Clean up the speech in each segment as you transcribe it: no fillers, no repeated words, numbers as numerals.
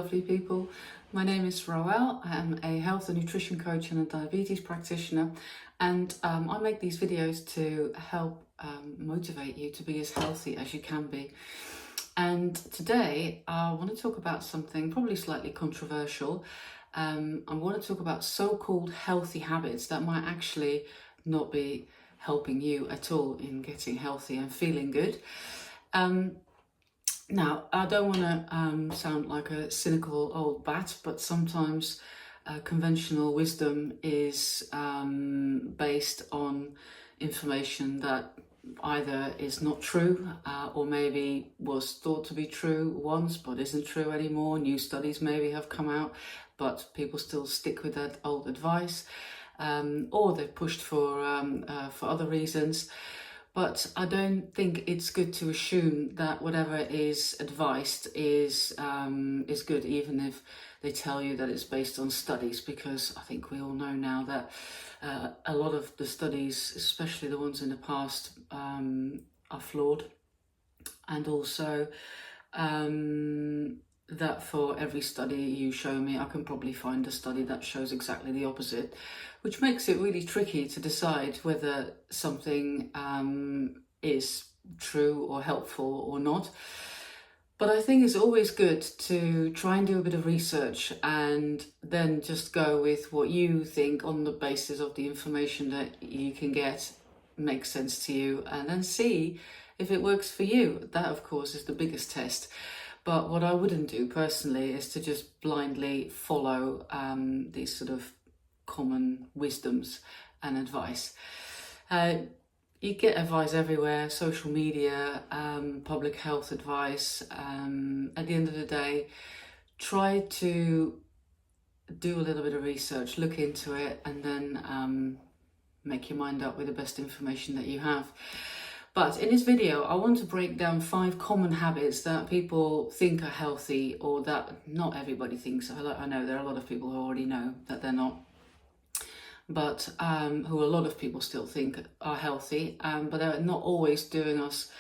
lovely people. My name is Roel. I am a health and nutrition coach and a diabetes practitioner, and I make these videos to help motivate you to be as healthy as you can be. And today I want to talk about something probably slightly controversial. I want to talk about so-called healthy habits that might actually not be helping you at all in getting healthy and feeling good. Now, I don't want to sound like a cynical old bat, but sometimes conventional wisdom is based on information that either is not true or maybe was thought to be true once but isn't true anymore. New studies maybe have come out, but people still stick with that old advice, or they're pushed for other reasons. But I don't think it's good to assume that whatever is advised is good, even if they tell you that it's based on studies, because I think we all know now that a lot of the studies, especially the ones in the past, are flawed. And also that for every study you show me, I can probably find a study that shows exactly the opposite, which makes it really tricky to decide whether something is true or helpful or not. But I think it's always good to try and do a bit of research and then just go with what you think on the basis of the information that you can get makes sense to you, and then see if it works for you. That, of course, is the biggest test. But what I wouldn't do personally is to just blindly follow these sort of common wisdoms and advice. You get advice everywhere, social media, public health advice. At the end of the day, try to do a little bit of research, look into it, and then make your mind up with the best information that you have. But in this video, I want to break down 5 common habits that people think are healthy, or that not everybody thinks. I know there are a lot of people who already know that they're not, but who a lot of people still think are healthy, but they're not always doing us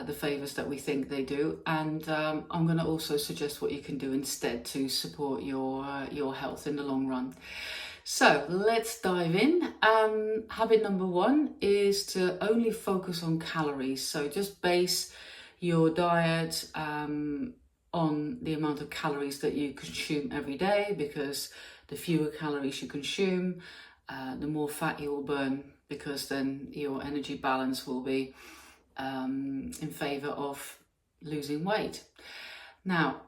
the favours that we think they do. And I'm going to also suggest what you can do instead to support your health in the long run. So let's dive in. Habit number 1 is to only focus on calories. So just base your diet on the amount of calories that you consume every day, because the fewer calories you consume, the more fat you will burn, because then your energy balance will be in favour of losing weight. Now,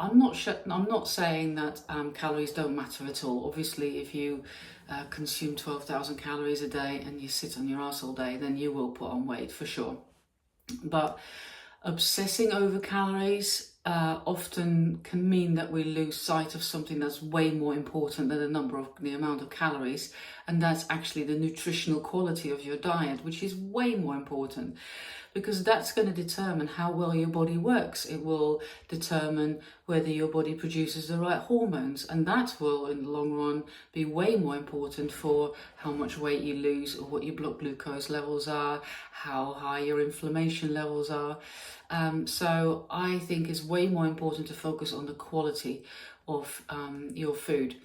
I'm not saying that calories don't matter at all. Obviously, if you consume 12,000 calories a day and you sit on your ass all day, then you will put on weight for sure. But obsessing over calories often can mean that we lose sight of something that's way more important than the amount of calories, and that's actually the nutritional quality of your diet, which is way more important, because that's going to determine how well your body works. It will determine whether your body produces the right hormones, and that will, in the long run, be way more important for how much weight you lose, or what your blood glucose levels are, how high your inflammation levels are. So I think it's way more important to focus on the quality of your food.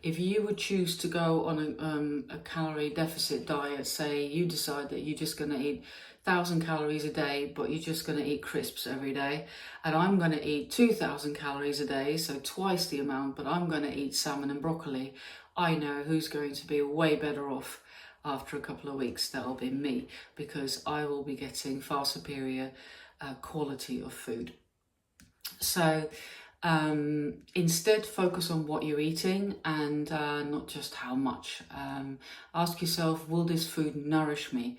If you would choose to go on a calorie deficit diet, say you decide that you're just going to eat 1,000 calories a day, but you're just going to eat crisps every day, and I'm going to eat 2,000 calories a day, so twice the amount, but I'm going to eat salmon and broccoli, I know who's going to be way better off after a couple of weeks. That'll be me, because I will be getting far superior quality of food. So instead, focus on what you're eating, and not just how much. Ask yourself, will this food nourish me?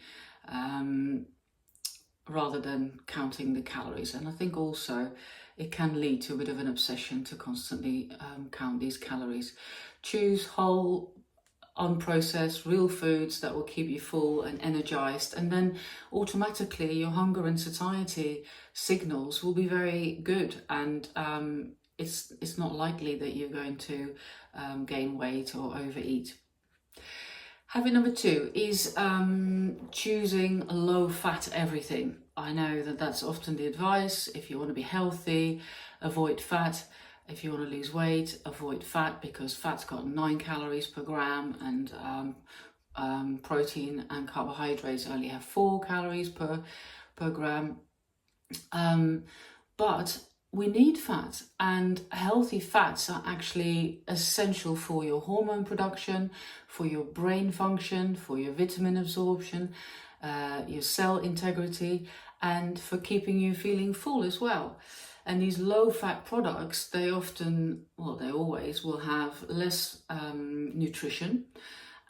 Rather than counting the calories. And I think also it can lead to a bit of an obsession to constantly count these calories. Choose whole, unprocessed, real foods that will keep you full and energized, and then automatically your hunger and satiety signals will be very good, and it's not likely that you're going to gain weight or overeat. Habit number 2 is choosing low-fat everything. I know that that's often the advice. If you want to be healthy, avoid fat. If you want to lose weight, avoid fat, because fat's got 9 calories per gram, and protein and carbohydrates only have 4 calories per gram. But we need fat, and healthy fats are actually essential for your hormone production, for your brain function, for your vitamin absorption, your cell integrity, and for keeping you feeling full as well. And these low-fat products, they often, well, they always will have less nutrition,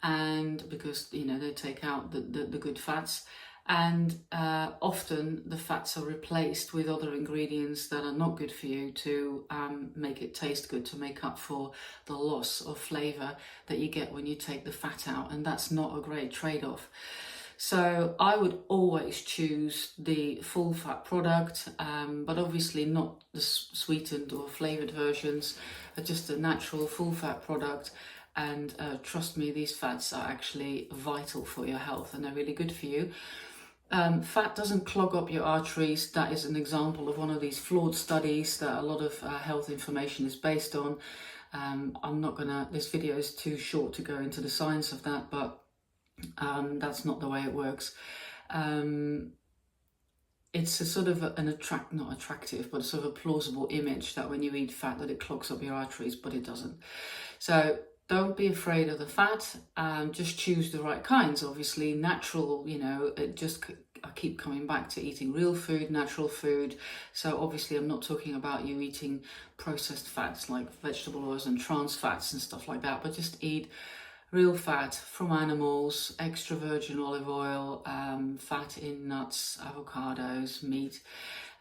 and because, you know, they take out the good fats, and often the fats are replaced with other ingredients that are not good for you to make it taste good, to make up for the loss of flavour that you get when you take the fat out, and that's not a great trade-off. So I would always choose the full fat product, but obviously not the sweetened or flavoured versions, just a natural full fat product. And trust me, these fats are actually vital for your health, and they're really good for you. Fat doesn't clog up your arteries. That is an example of one of these flawed studies that a lot of health information is based on. I'm not gonna, this video is too short to go into the science of that, but that's not the way it works. It's a sort of not attractive, but sort of a plausible image that when you eat fat that it clogs up your arteries, but it doesn't. So don't be afraid of the fat, just choose the right kinds. Obviously natural, you know, I keep coming back to eating real food, natural food. So obviously I'm not talking about you eating processed fats like vegetable oils and trans fats and stuff like that, but just eat real fat from animals, extra virgin olive oil, fat in nuts, avocados, meat,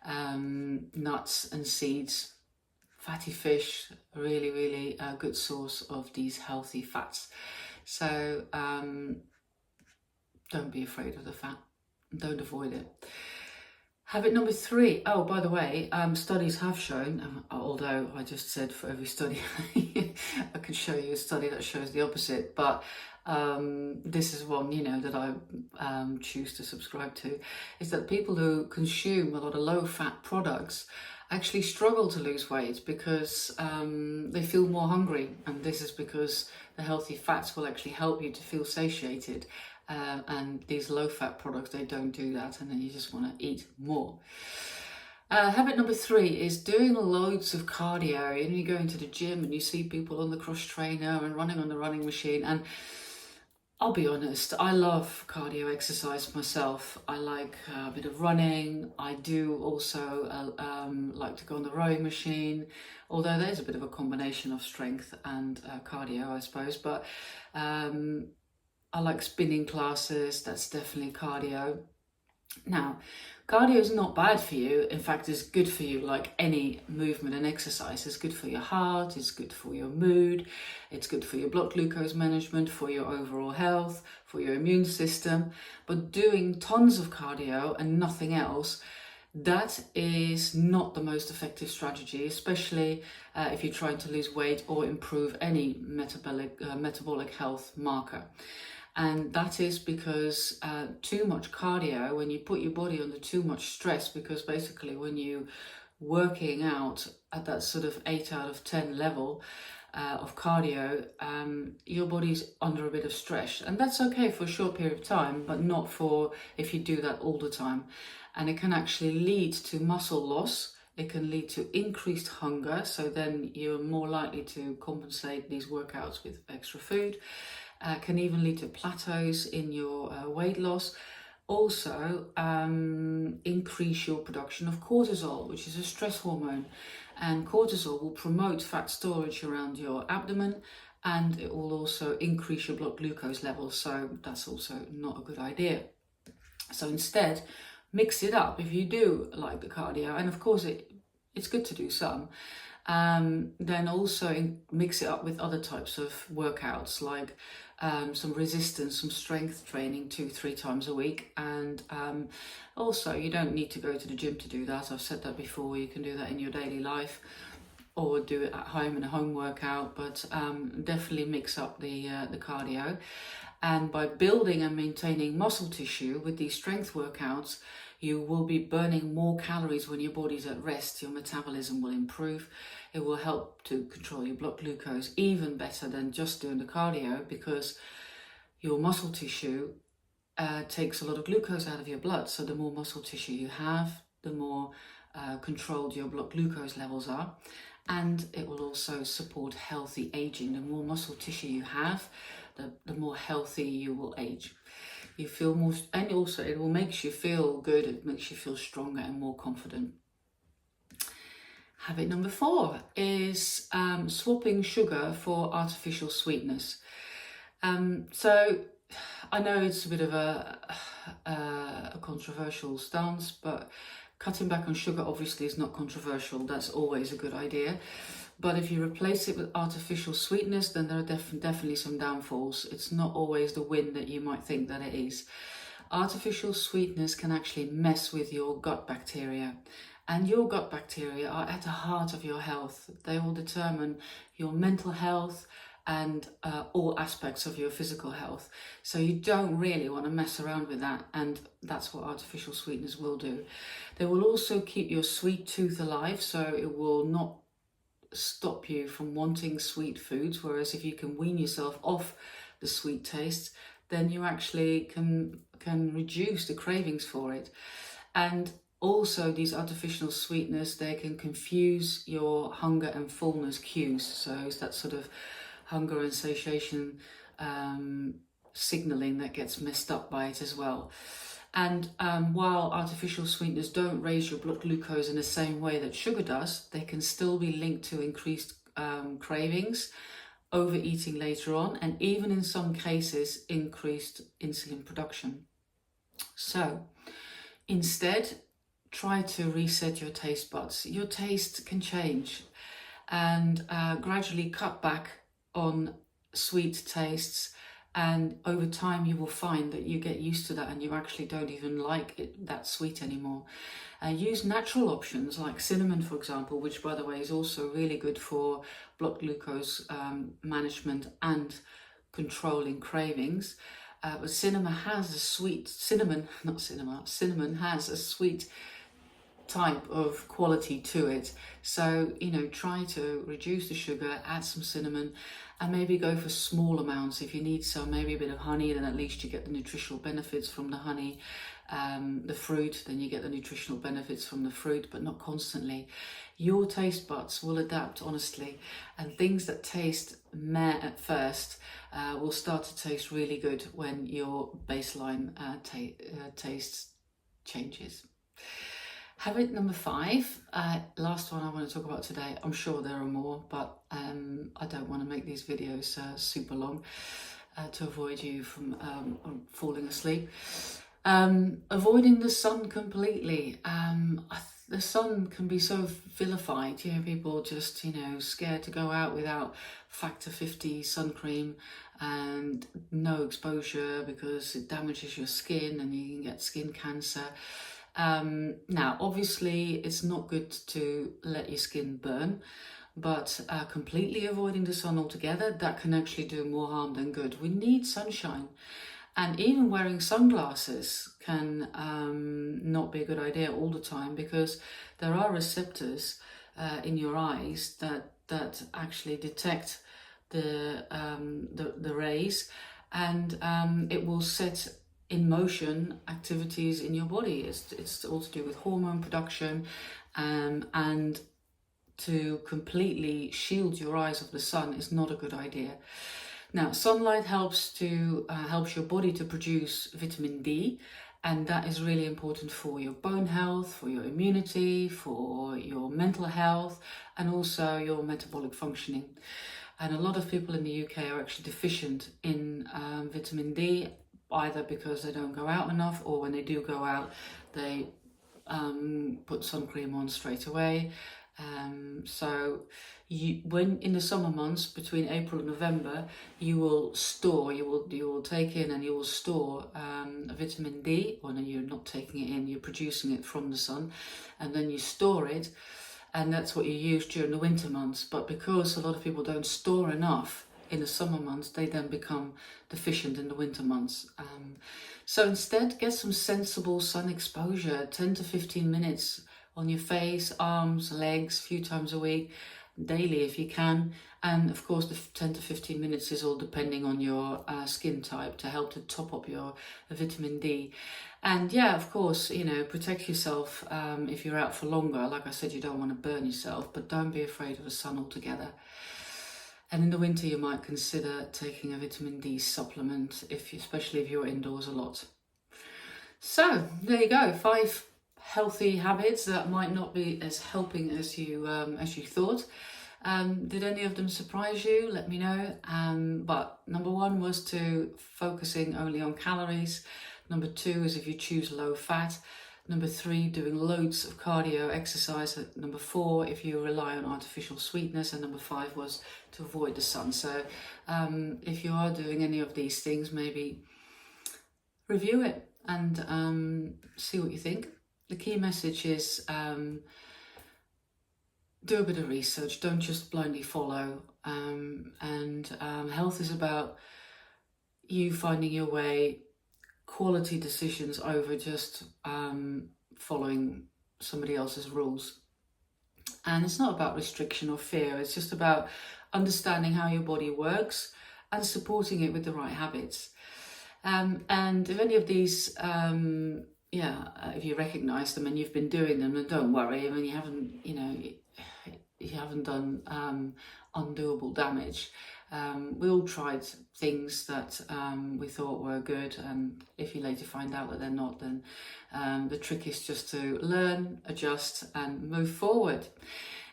nuts and seeds. Fatty fish, really, really a good source of these healthy fats. So don't be afraid of the fat. Don't avoid it. Habit number 3. Oh, by the way, studies have shown, although I just said for every study, I could show you a study that shows the opposite, but this is one, you know, that I choose to subscribe to, is that people who consume a lot of low-fat products actually struggle to lose weight because they feel more hungry, and this is because the healthy fats will actually help you to feel satiated, and these low-fat products, they don't do that, and then you just want to eat more. Habit number 3 is doing loads of cardio. You know, you go into the gym and you see people on the cross trainer and running on the running machine, and I'll be honest, I love cardio exercise myself. I like a bit of running. I do also like to go on the rowing machine, although there's a bit of a combination of strength and cardio, I suppose. But I like spinning classes. That's definitely cardio. Now, cardio is not bad for you. In fact, it's good for you, like any movement and exercise. It's good for your heart, it's good for your mood, it's good for your blood glucose management, for your overall health, for your immune system. But doing tons of cardio and nothing else, that is not the most effective strategy, especially if you're trying to lose weight or improve any metabolic health marker. And that is because too much cardio, when you put your body under too much stress, because basically when you're working out at that sort of 8 out of 10 level of cardio, your body's under a bit of stress. And that's okay for a short period of time, but not for if you do that all the time. And it can actually lead to muscle loss. It can lead to increased hunger, so then you're more likely to compensate these workouts with extra food. Can even lead to plateaus in your weight loss. Also, increase your production of cortisol, which is a stress hormone. And cortisol will promote fat storage around your abdomen, and it will also increase your blood glucose levels. So that's also not a good idea. So instead, mix it up. If you do like the cardio, and of course it's good to do some, then also mix it up with other types of workouts, like some resistance, some strength training 2-3 times a week. And also, you don't need to go to the gym to do that. I've said that before. You can do that in your daily life or do it at home in a home workout, but definitely mix up the cardio. And by building and maintaining muscle tissue with these strength workouts, you will be burning more calories when your body's at rest. Your metabolism will improve. It will help to control your blood glucose even better than just doing the cardio, because your muscle tissue takes a lot of glucose out of your blood. So the more muscle tissue you have, the more controlled your blood glucose levels are. And it will also support healthy aging. The more muscle tissue you have, the more healthy you will age. You feel more, and also it will make you feel good. It makes you feel stronger and more confident. Habit number 4 is swapping sugar for artificial sweetness. So I know it's a bit of a controversial stance, but cutting back on sugar obviously is not controversial. That's always a good idea. But if you replace it with artificial sweetness, then there are definitely some downfalls. It's not always the win that you might think that it is. Artificial sweetness can actually mess with your gut bacteria. And your gut bacteria are at the heart of your health. They will determine your mental health and all aspects of your physical health. So you don't really want to mess around with that, and that's what artificial sweeteners will do. They will also keep your sweet tooth alive, so it will not stop you from wanting sweet foods, whereas if you can wean yourself off the sweet taste, then you actually can reduce the cravings for it. And also, these artificial sweeteners, they can confuse your hunger and fullness cues. So it's that sort of hunger and satiation signaling that gets messed up by it as well. And while artificial sweeteners don't raise your blood glucose in the same way that sugar does, they can still be linked to increased cravings, overeating later on, and even in some cases, increased insulin production. So instead, try to reset your taste buds. Your taste can change, and gradually cut back on sweet tastes, and over time you will find that you get used to that and you actually don't even like it that sweet anymore. Use natural options like cinnamon, for example, which by the way is also really good for blood glucose management and controlling cravings. But cinnamon has a sweet type of quality to it. So, try to reduce the sugar, add some cinnamon, and maybe go for small amounts. If you need some, maybe a bit of honey, then at least you get the nutritional benefits from the honey. The fruit, then you get the nutritional benefits from the fruit, but not constantly. Your taste buds will adapt, honestly, and things that taste meh at first will start to taste really good when your baseline taste changes. Habit number 5, last one I want to talk about today. I'm sure there are more, but I don't want to make these videos super long to avoid you from falling asleep. Avoiding the sun completely. The sun can be so vilified. People just, scared to go out without factor 50 sun cream and no exposure because it damages your skin and you can get skin cancer. Now, obviously, it's not good to let your skin burn, but completely avoiding the sun altogether, that can actually do more harm than good. We need sunshine. And even wearing sunglasses can not be a good idea all the time, because there are receptors in your eyes that actually detect the rays, and it will set in motion activities in your body. It's all to do with hormone production, and to completely shield your eyes of the sun is not a good idea. Now, sunlight helps your body to produce vitamin D, and that is really important for your bone health, for your immunity, for your mental health, and also your metabolic functioning. And a lot of people in the UK are actually deficient in vitamin D, either because they don't go out enough, or when they do go out, they put sun cream on straight away. So when in the summer months between April and November, you will take in and you will store vitamin D. Well, no, you're not taking it in, you're producing it from the sun, and then you store it, and that's what you use during the winter months. But because a lot of people don't store enough in the summer months, they then become deficient in the winter months. So instead, get some sensible sun exposure, 10 to 15 minutes on your face, arms, legs, a few times a week. daily if you can. And of course the 10 to 15 minutes is all depending on your skin type, to help to top up your vitamin D. And yeah, of course, you know, protect yourself if you're out for longer. Like I said, you don't want to burn yourself, but don't be afraid of the sun altogether. And in the winter, you might consider taking a vitamin D supplement, especially if you're indoors a lot. So there you go, 5 healthy habits that might not be as helping as you thought. Did any of them surprise you? Let me know. But number 1 was to focusing only on calories. Number 2 is if you choose low fat. Number 3, doing loads of cardio exercise. Number 4, if you rely on artificial sweetness. And number 5 was to avoid the sun. So if you are doing any of these things, maybe review it and see what you think. The key message is do a bit of research, don't just blindly follow. Health is about you finding your way, quality decisions over just following somebody else's rules. And it's not about restriction or fear, it's just about understanding how your body works and supporting it with the right habits. And if any of these, if you recognise them and you've been doing them, then don't worry. I mean, you haven't done undoable damage. We all tried things that we thought were good, and if you later find out that they're not, then the trick is just to learn, adjust and move forward.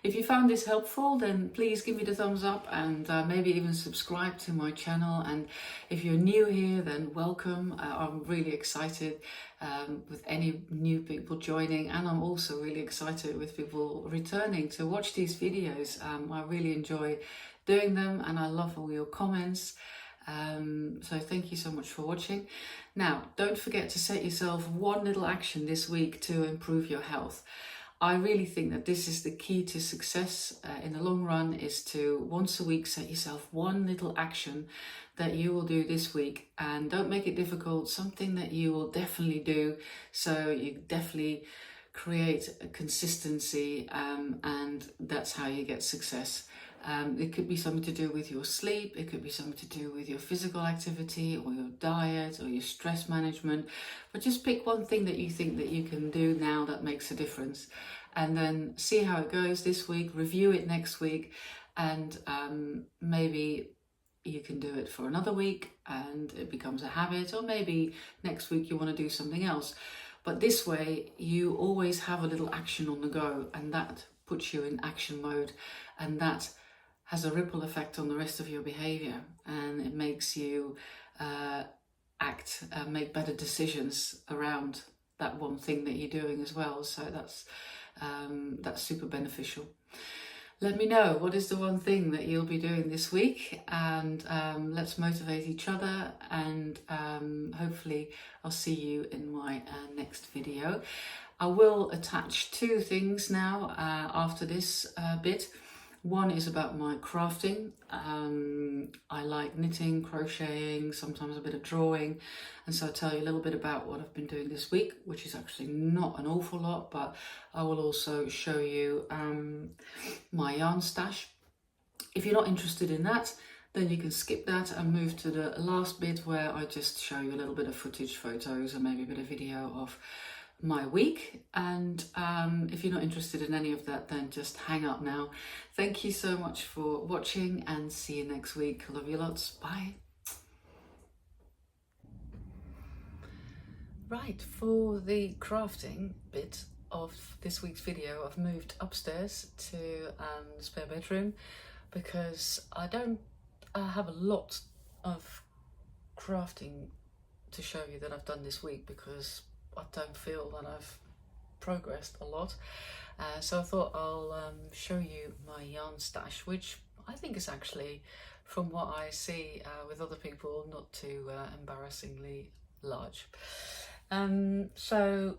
If you found this helpful, then please give me the thumbs up and maybe even subscribe to my channel. And if you're new here, then welcome. I'm really excited with any new people joining, and I'm also really excited with people returning to watch these videos. I really enjoy doing them and I love all your comments. So thank you so much for watching. Now, don't forget to set yourself one little action this week to improve your health. I really think that this is the key to success in the long run, is to once a week set yourself one little action that you will do this week, and don't make it difficult, something that you will definitely do, so you definitely create a consistency, and that's how you get success. It could be something to do with your sleep, it could be something to do with your physical activity or your diet or your stress management, but just pick one thing that you think that you can do now that makes a difference, and then see how it goes this week, review it next week, and maybe you can do it for another week and it becomes a habit, or maybe next week you want to do something else. But this way you always have a little action on the go, and that puts you in action mode, and that has a ripple effect on the rest of your behavior, and it makes you make better decisions around that one thing that you're doing as well. So that's super beneficial. Let me know, what is the one thing that you'll be doing this week, and let's motivate each other, and hopefully I'll see you in my next video. I will attach 2 things now after this bit. One is about my crafting. I like knitting, crocheting, sometimes a bit of drawing, and so I'll tell you a little bit about what I've been doing this week, which is actually not an awful lot, but I will also show you my yarn stash. If you're not interested in that, then you can skip that and move to the last bit, where I just show you a little bit of footage, photos, and maybe a bit of video of my week. And if you're not interested in any of that, then just hang up now. Thank you so much for watching, and see you next week. Love you lots. Bye. Right, for the crafting bit of this week's video, I've moved upstairs to the spare bedroom because I don't have a lot of crafting to show you that I've done this week, because I don't feel that I've progressed a lot. So I thought I'll show you my yarn stash, which I think is actually, from what I see with other people, not too embarrassingly large. So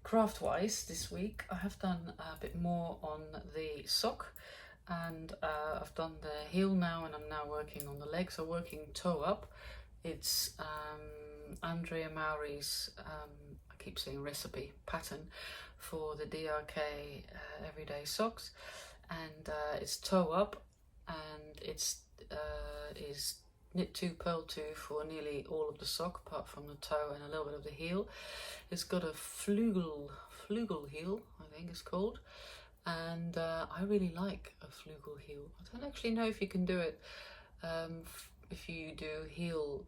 craft wise this week I have done a bit more on the sock, and I've done the heel now, and I'm now working on the leg, so working toe up. It's Andrea Mowry's, I keep saying recipe, pattern for the DRK everyday socks, and it's toe up, and it's is knit 2, purl 2 for nearly all of the sock apart from the toe and a little bit of the heel. It's got a flugel heel, I think it's called, and I really like a flugel heel. I don't actually know if you can do it if you do heel,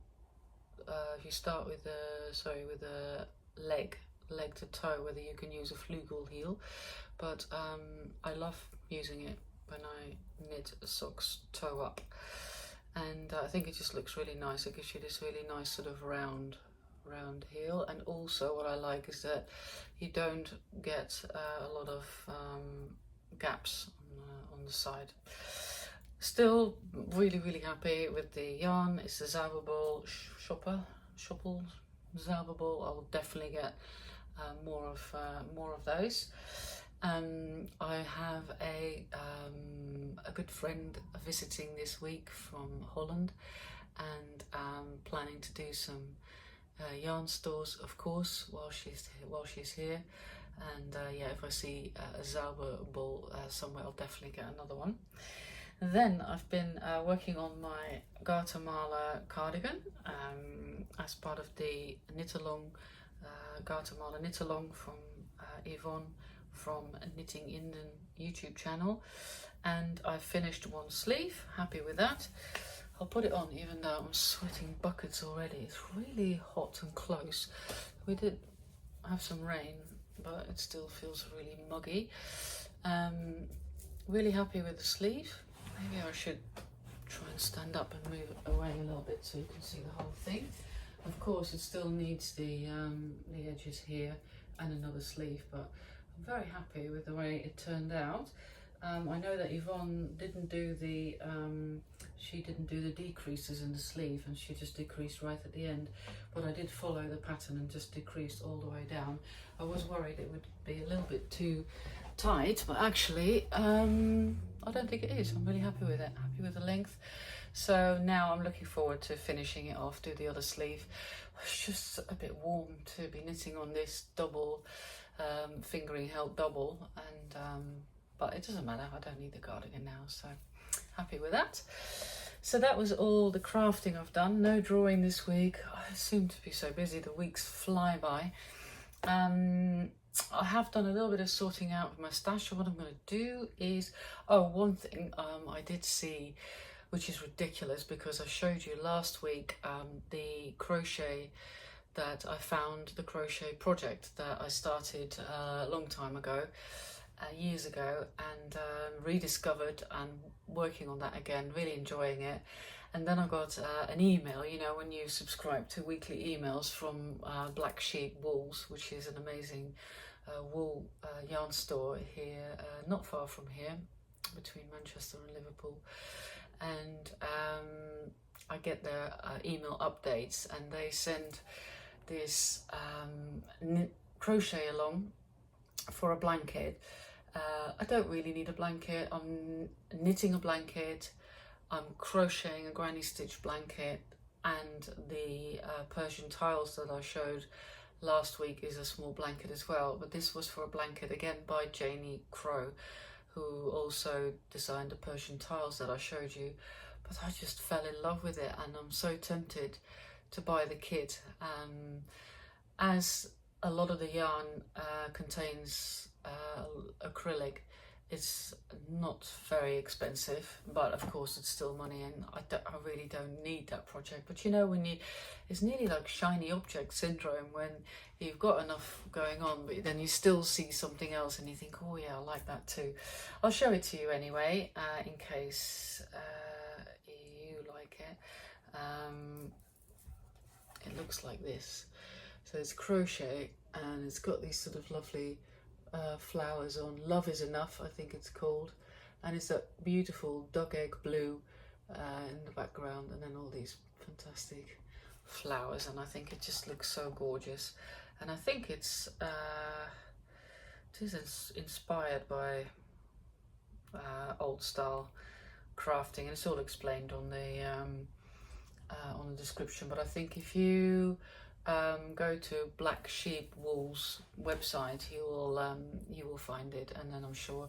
if you start with a leg to toe, whether you can use a flugel heel, but I love using it when I knit socks toe up, and I think it just looks really nice. It gives you this really nice sort of round heel, and also what I like is that you don't get a lot of gaps on the side. Still really happy with the yarn. It's the Zauberball Shoppel Zauberball. I'll definitely get more of those. I have a good friend visiting this week from Holland, and planning to do some yarn stores, of course, while she's here. And yeah, if I see a Zauberball somewhere, I'll definitely get another one. Then I've been working on my Guatemala cardigan as part of the knit along, Guatemala knit along from Yvonne from Knitting Indian YouTube channel, and I finished one sleeve. Happy with that. I'll put it on even though I'm sweating buckets already. It's really hot and close. We did have some rain, but it still feels really muggy. Really happy with the sleeve. Maybe I should try and stand up and move it away a little bit so you can see the whole thing. Of course, it still needs the edges here and another sleeve, but I'm very happy with the way it turned out. I know that Yvonne didn't do the decreases in the sleeve, and she just decreased right at the end, but I did follow the pattern and just decreased all the way down. I was worried it would be a little bit too tight, but actually I don't think it is. I'm really happy with it, happy with the length. So now I'm looking forward to finishing it off, do the other sleeve. It's just a bit warm to be knitting on this double fingering held double, and but it doesn't matter, I don't need the cardigan now, so happy with that. So that was all the crafting I've done. No drawing this week. I seem to be so busy, the weeks fly by. I have done a little bit of sorting out of my stash, so what I'm going to do is, one thing I did see, which is ridiculous, because I showed you last week the crochet that I found, the crochet project that I started a long time ago, years ago, and rediscovered and working on that again, really enjoying it. And then I got an email, you know, when you subscribe to weekly emails from Black Sheep Wools, which is an amazing wool yarn store here, not far from here, between Manchester and Liverpool. And I get their email updates, and they send this crochet along for a blanket. I don't really need a blanket. I'm knitting a blanket, I'm crocheting a granny stitch blanket, and the Persian tiles that I showed last week is a small blanket as well. But this was for a blanket, again by Janie Crow, who also designed the Persian tiles that I showed you. But I just fell in love with it, and I'm so tempted to buy the kit. As a lot of the yarn contains acrylic, it's not very expensive, but of course it's still money, and I really don't need that project. But you know, it's nearly like shiny object syndrome, when you've got enough going on, but then you still see something else and you think, oh yeah, I like that too. I'll show it to you anyway, in case you like it. It looks like this. So it's crochet, and it's got these sort of lovely flowers on. Love is Enough, I think it's called, and it's that beautiful dog egg blue in the background, and then all these fantastic flowers, and I think it just looks so gorgeous. And I think it is inspired by old style crafting, and it's all explained on the description. But I think if you go to Black Sheep Wool's website, you will find it, and then I'm sure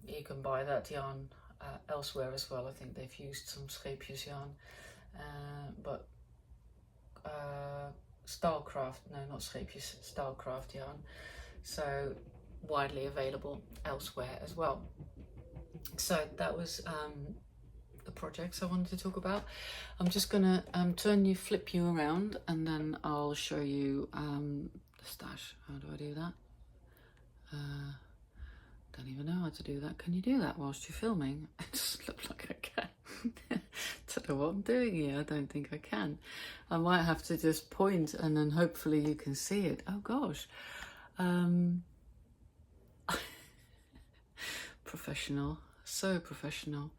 you can buy that yarn elsewhere as well. I think they've used some Scheepjes yarn, but Stylecraft, no, not Scheepjes, Stylecraft yarn, so widely available elsewhere as well. So that was the projects I wanted to talk about. I'm just gonna flip you around, and then I'll show you the stash. How do I do that? Don't even know how to do that. Can you do that whilst you're filming? It doesn't look like I can. Don't know what I'm doing here. I don't think I can. I might have to just point, and then hopefully you can see it. Oh gosh. Professional, so professional.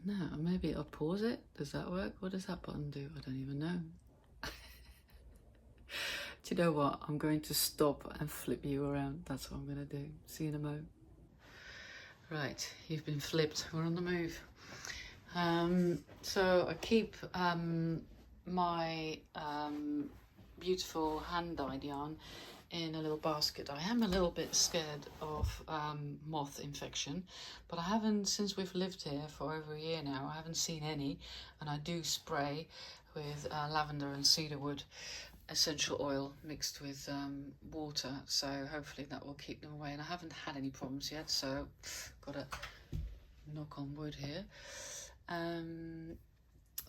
No, maybe I'll pause it. Does that work? What does that button do? I don't even know. Do you know what? I'm going to stop and flip you around. That's what I'm going to do. See you in a mo. Right, you've been flipped. We're on the move. So I keep my beautiful hand-dyed yarn in a little basket. I am a little bit scared of moth infection, but I haven't, since we've lived here for over a year now, I haven't seen any, and I do spray with lavender and cedarwood essential oil mixed with water, so hopefully that will keep them away, and I haven't had any problems yet, so gotta knock on wood here.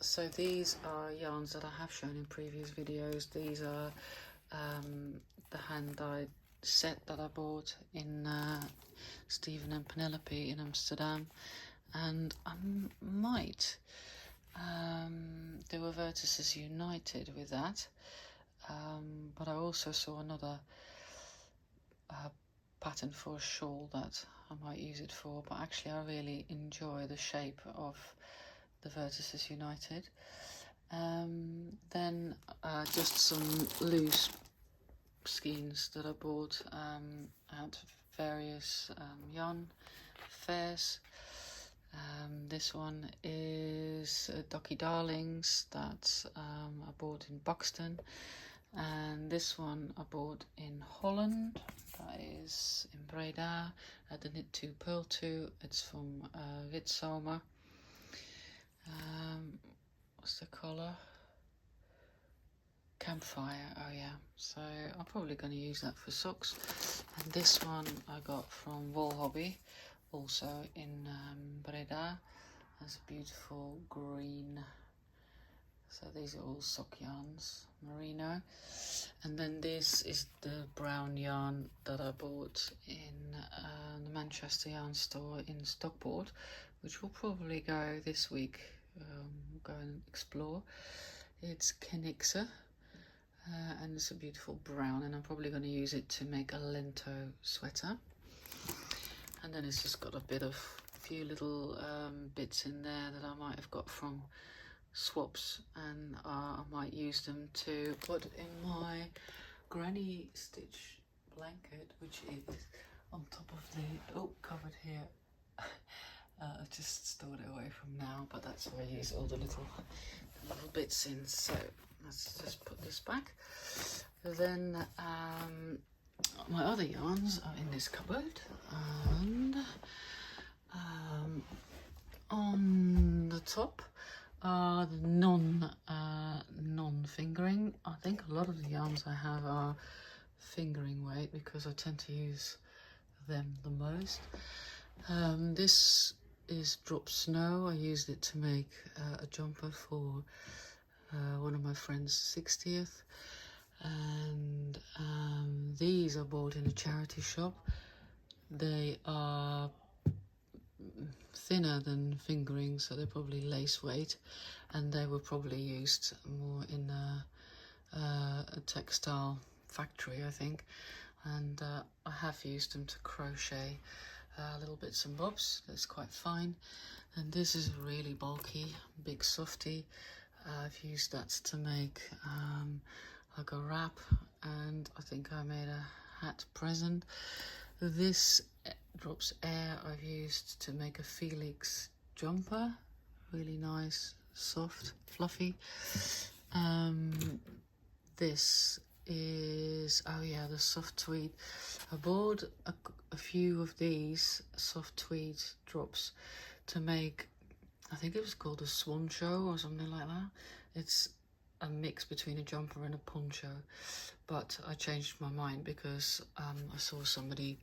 So these are yarns that I have shown in previous videos. These are the hand-dyed set that I bought in Stephen and Penelope in Amsterdam, and I might do a Vertices United with that, but I also saw another pattern for a shawl that I might use it for, but actually I really enjoy the shape of the Vertices United. Then just some loose skeins that I bought at various yarn fairs. This one is Ducky Darlings that I bought in Buxton, and this one I bought in Holland, that is in Breda at the Knit 2 Pearl 2. It's from Witzomer. What's the colour? Campfire. Oh yeah, so I'm probably going to use that for socks. And this one I got from Wool Hobby, also in Breda. Has a beautiful green. So these are all sock yarns, merino. And then this is the brown yarn that I bought in the Manchester yarn store in Stockport, which will probably go this week. Go and explore. It's Kenixa. And it's a beautiful brown, and I'm probably going to use it to make a lento sweater. And then it's just got a few little bits in there that I might have got from swaps, and I might use them to put in my granny stitch blanket, which is on top of the cupboard here. I just stored it away from now, but that's where I use all the little bits in. So let's just put this back. Then my other yarns are in this cupboard, and on the top are the non-fingering. I think a lot of the yarns I have are fingering weight because I tend to use them the most. This is Drop Snow. I used it to make a jumper for one of my friend's 60th, and these I bought in a charity shop. They are thinner than fingering, so they're probably lace weight, and they were probably used more in a textile factory, I think, and I have used them to crochet little bits and bobs. That's quite fine. And this is really bulky, big softy. I've used that to make like a wrap, and I think I made a hat present. This Drops Air I've used to make a Felix jumper, really nice, soft, fluffy. This is, oh yeah, the soft tweed. I bought a few of these soft tweed drops to make, I think it was called a swan show or something like that. It's a mix between a jumper and a poncho, but I changed my mind because I saw somebody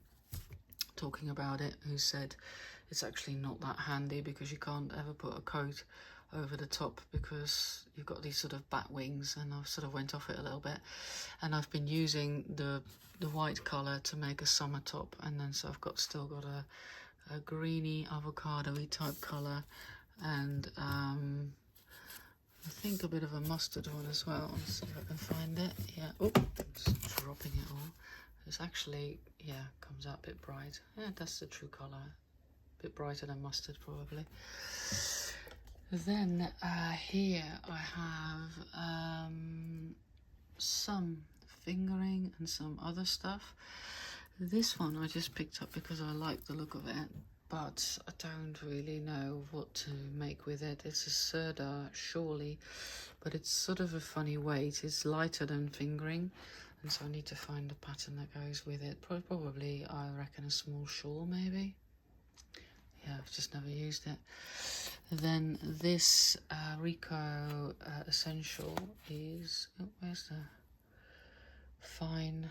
talking about it who said it's actually not that handy because you can't ever put a coat over the top because you've got these sort of bat wings, and I've sort of went off it a little bit, and I've been using the white colour to make a summer top, and then so I've still got a greeny avocado-y type colour, and I think a bit of a mustard one as well. Let's see if I can find it. Yeah, oh, just dropping it all. It's actually, yeah, comes out a bit bright. Yeah, that's the true colour. A bit brighter than mustard probably. Then here I have some fingering and some other stuff. This one I just picked up because I like the look of it, but I don't really know what to make with it. It's a Serda surely, but it's sort of a funny weight. It's lighter than fingering, and so I need to find a pattern that goes with it. Probably, I reckon, a small shawl maybe. Yeah, I've just never used it. Then this Rico Essential is, oh, where's the fine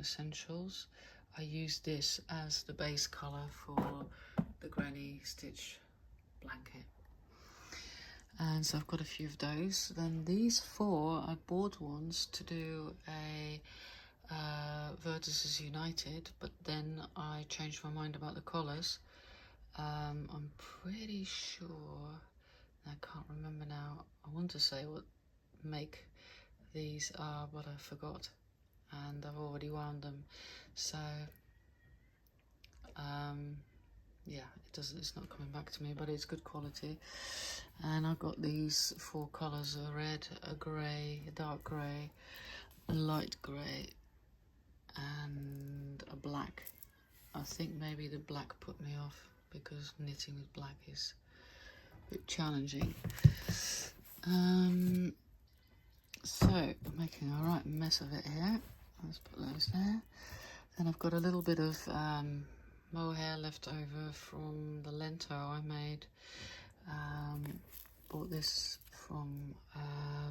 Essentials. I use this as the base colour for the granny stitch blanket. And so I've got a few of those. Then these four, I bought once to do a Vertices United, but then I changed my mind about the collars. I'm pretty sure, I can't remember now, I want to say what make these are, but I forgot, and I've already wound them, so yeah, it's not coming back to me, but it's good quality. And I've got these four colours: a red, a grey, a dark grey, a light grey, and a black. I think maybe the black put me off because knitting with black is a bit challenging. So I'm making a right mess of it here. Let's put those there. Then I've got a little bit of mohair left over from the lento I made. Bought this from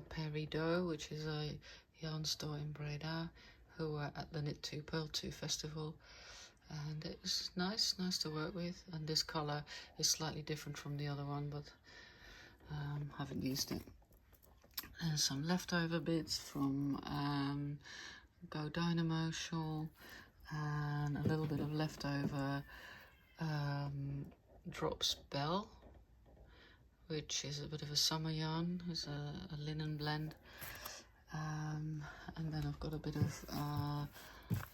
Peridot, which is a yarn store in Breda, who were at the Knit 2 Pearl 2 festival, and it was nice to work with. And this colour is slightly different from the other one, but haven't used it. And some leftover bits from Go Dynamo shawl, and a little bit of leftover Drops Bell, which is a bit of a summer yarn. It's a linen blend. And then I've got a bit of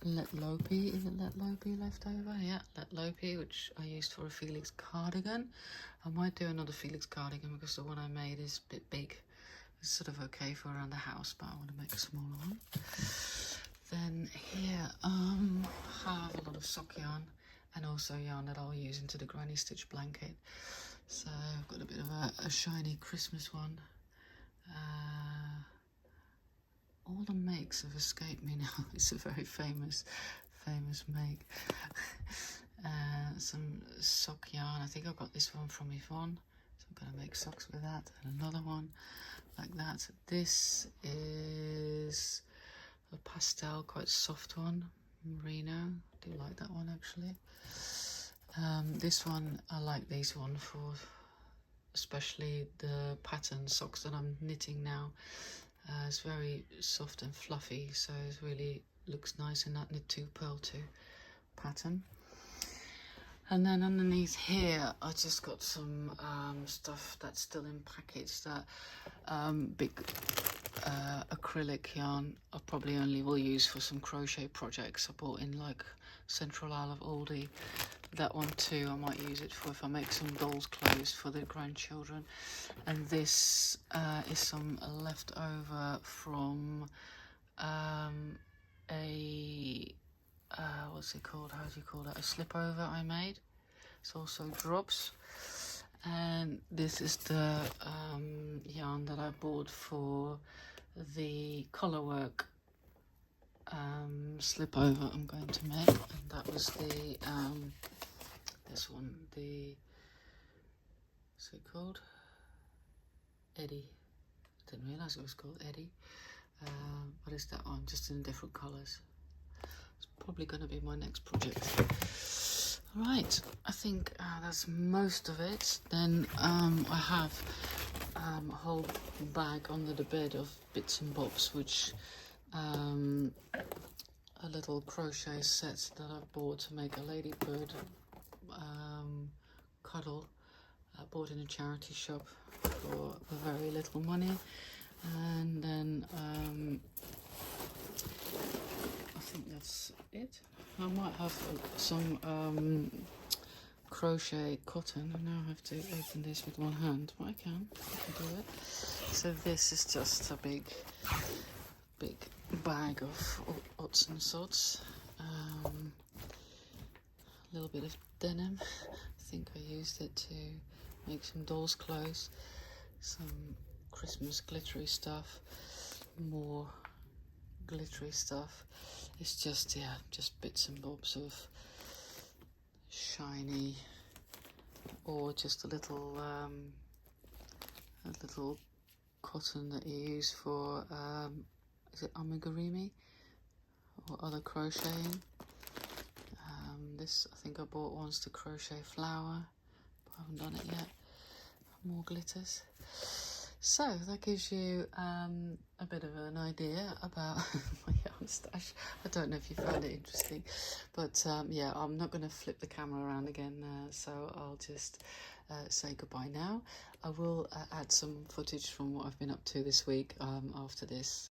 Let Lopi. Is it Let Lopi left over? Yeah, Let Lopi, which I used for a Felix cardigan. I might do another Felix cardigan because the one I made is a bit big. It's sort of okay for around the house, but I want to make a smaller one. Then here I have a lot of sock yarn, and also yarn that I'll use into the granny stitch blanket. So I've got a bit of a shiny Christmas one. All the makes have escaped me now. It's a very famous make. Some sock yarn. I think I got this one from Yvonne, so I'm going to make socks with that. And another one like that. This is a pastel, quite soft one, merino. I do like that one actually. This one, I like these one for especially the pattern socks that I'm knitting now. It's very soft and fluffy, so it really looks nice in that Knit 2 Pearl 2 pattern. And then underneath here, I just got some stuff that's still in packets, that big acrylic yarn I probably only will use for some crochet projects I bought in like Central Isle of Aldi. That one too, I might use it for if I make some dolls' clothes for the grandchildren. And this is some leftover from what's it called? How do you call that? A slipover I made. It's also drops. And this is the yarn that I bought for the collar work slip over I'm going to make, and that was the this one, what's it called? Eddie. I didn't realise it was called Eddie. What is that one? Just in different colours. It's probably going to be my next project. Right, I think that's most of it. Then I have a whole bag under the bed of bits and bobs, which a little crochet set that I bought to make a ladybird cuddle. I bought in a charity shop for very little money. And then I think that's it. I might have some crochet cotton. I now have to open this with one hand, but I can do it. So this is just a big bag of odds and sods. A little bit of denim. I think I used it to make some doll's clothes, some Christmas glittery stuff, more glittery stuff. It's just, yeah, just bits and bobs of shiny, or just a little cotton that you use for is it amigurumi or other crocheting. This I think I bought once to crochet flower, but I haven't done it yet. More glitters. So that gives you a bit of an idea about my yarn stash. I don't know if you found it interesting, but yeah, I'm not going to flip the camera around again, so I'll just say goodbye now. I will add some footage from what I've been up to this week after this.